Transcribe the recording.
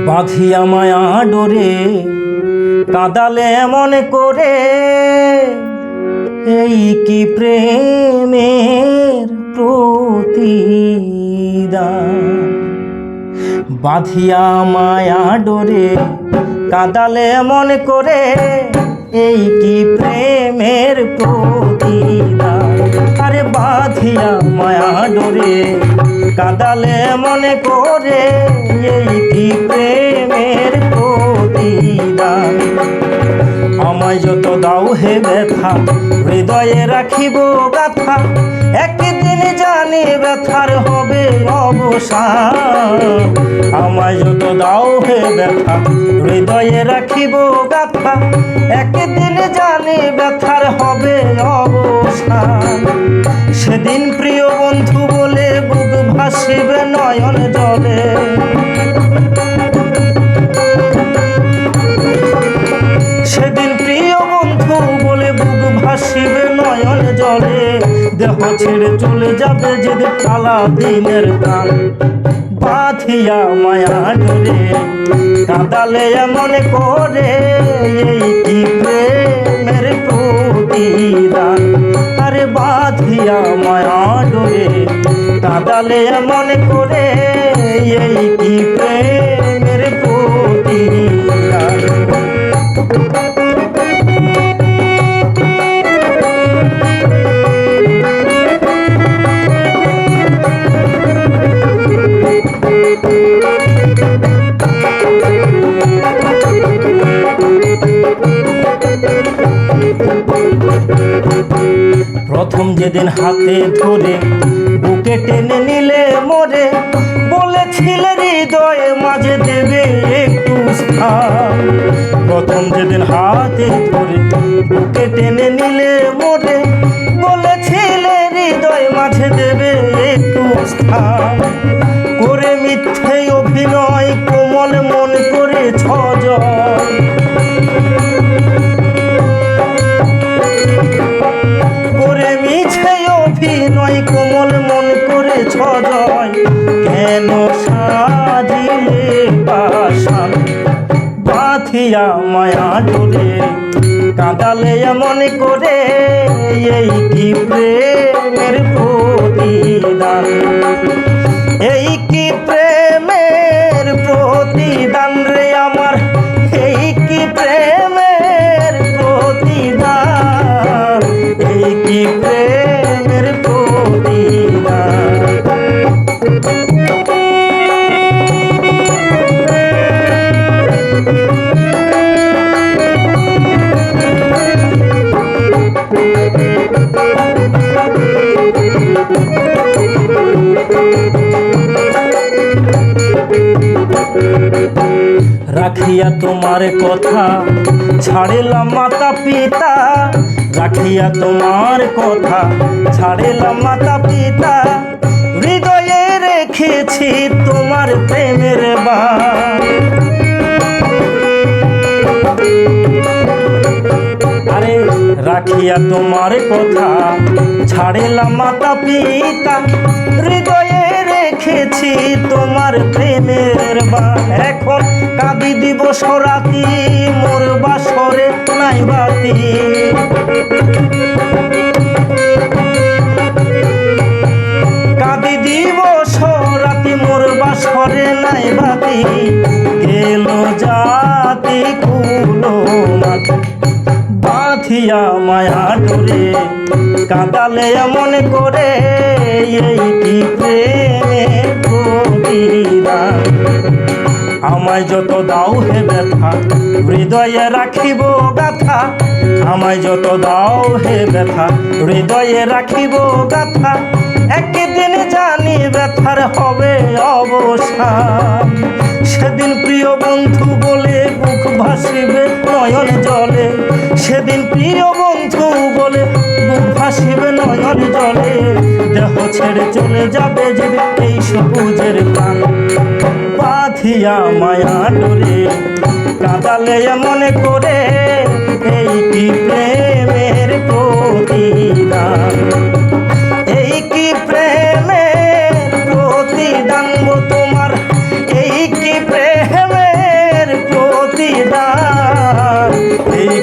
বাঁধিয়া মায়া ডোরে কাঁদালে মনে করে, এই কি প্রেমের প্রতিদান। বাঁধিয়া মায়া ডোরে কাঁদালে মনে করে, এই কি প্রেমের প্রতিদান। আরে বাঁধিয়া মায়া ডোরে কাঁদালে মনে করে, এই কি প্রেমের প্রতিদান। আমায় যত দাও হে ব্যথা, হৃদয়ে রাখিব গাথা, একদিন জানি ব্যথার হবে অবসান। আমায় যত দাও হে ব্যথা, হৃদয়ে রাখিব গাথা, একদিন জানি ব্যথার হবে অবসান। সেদিন প্রিয় বন্ধু বলে বুক ভাসিবে নয়ন জলে, সেদিন প্রিয় বন্ধু বলে বুক ভাসিবে নয়ন জলে। দেহ ছেড়ে চলে যাবে যেদিন কালা দিনের প্রাণ। বাঁধিয়া মায়া ডোরে কাঁদালে মনে করে, এই কি প্রেমের প্রতিদান। আরে বাঁধিয়া মায়া ডোরে কাঁদালে মনে করে, এই কি প্রেমের প্রতিদান। প্রথম যেদিন হাতে ধরে বুকে টেনে নিলে মোরে, বলেছিলে হৃদয়ে মাঝে দেবে একটু স্থান। প্রথম যেদিন হাতে ধরে বুকে টেনে নিলে মোরে, বলেছিলে হৃদয় মাঝে দেবে একটু স্থান। করে মিথ্যে অভিনয় কোমল মন করে ছজন, করে মিছে অভিনয় কোমল মন করে ছজয়। কেন সাজিলে পাষাণ, বাঁধিয়া মায়া ডোরে কাঁদালে মনে করে, এই কি প্রেমের প্রতিদান। এই কি প্রেমের প্রতিদান রে আমার, এই কি প্রেমের প্রতিদান, এই কি প্রেমের প্রতিদান। রাখিয়া তোমার কথা ছাড়িলাম মাতা পিতা, রাখিয়া তোমার কথা ছাড়িলাম মাতা পিতা, হৃদয়ে রেখেছি তোমার প্রেমের বাণ। আরে রাখিয়া তোমার কথা ছাড়িলাম মাতা পিতা, হৃদয়ে রেখেছি তোমার প্রেমের বাণ। এখন কাঁদি দিবস রাতি মোর বাসরে নাই বাতি, কাঁদি দিবস রাতি মোর বাসরে নাই বাতি। গেল জাতি কুলো মাত, বাঁধিয়া মায়া ডোরে কাঁদালে মনে করে, এই কি প্রেমের প্রতিদান। আমায় যত দাও হে ব্যথা, হৃদয়ে রাখিব গাথা, আমায় যত দাও হে ব্যথা, হৃদয়ে রাখিব গাথা, একদিন জানি ব্যথার হবে অবসান। সেদিন প্রিয় বন্ধু বলে বুক ভাসিবে নয়ন জলে, সেদিন প্রিয় বন্ধু বলে বুক ভাসিবে নয়ন জলে। দেহ ছেড়ে চলে যাবে যে এই সবুজের প্রাণ। বাঁধিয়া মায়া ডোরে কাঁদালে মনে করে, এই কি প্রেমের প্রতিদান। এই কি প্রেমের প্রতিদান গো তোমার, এই কি প্রেমের এই